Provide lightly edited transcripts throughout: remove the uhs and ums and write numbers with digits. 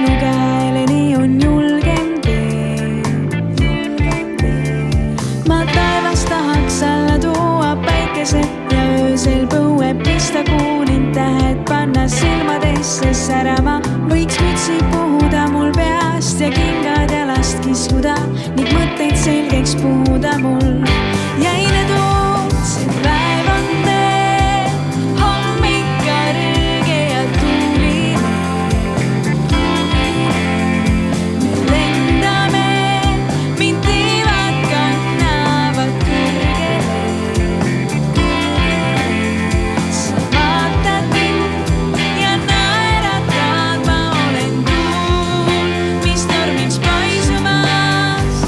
sinu käeleni on julgem tee. Ma taevas tahaks alla tuua päikese ja öösel põue pista kuulin tähed panna silmadesse särama. Võiks mütsi puhuda mul peast ja kingad jalast kiskuda ning mõtteid selgeks puhuda mul. Jäine tuud, see päev on teel, hommik kõrge ja tuuline. Me lendame, mind tiivad kannavad kõrgele. Sa vaatad mind ja naeratad, ma olen tuul, mis tormiks paisumas.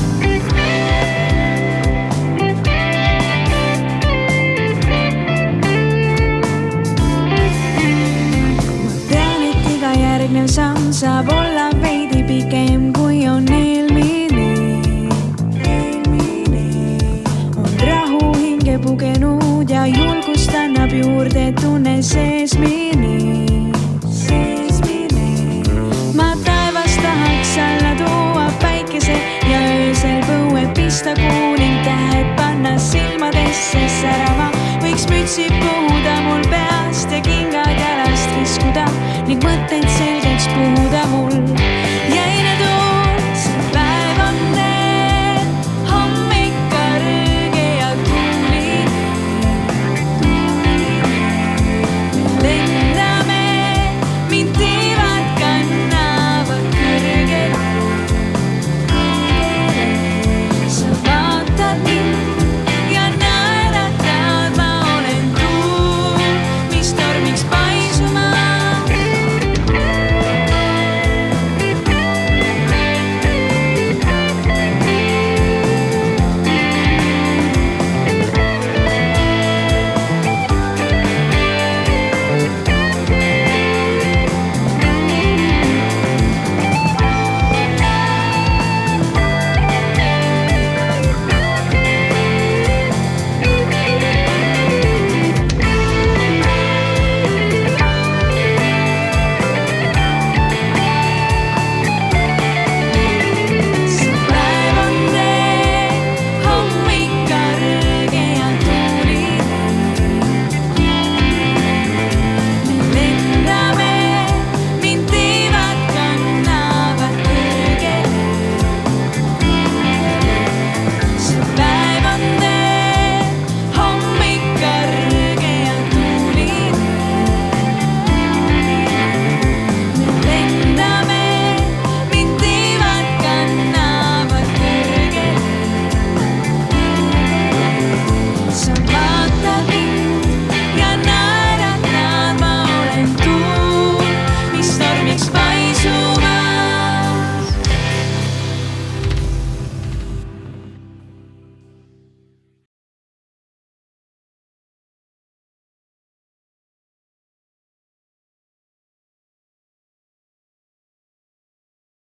Järgnev samm saab olla veidi pikem kui on eelmine. On rahu hinge pugenud ja julgust annab juurde tunne seesmine. Ma taevas tahaks alla tuua päikese ja öösel põue pista kuulin tähed panna silmadesse särama. Võiks mütsi puhuda mul peast ja kingad jalast kiskuda ning mõtteid selgeks puhuda mul.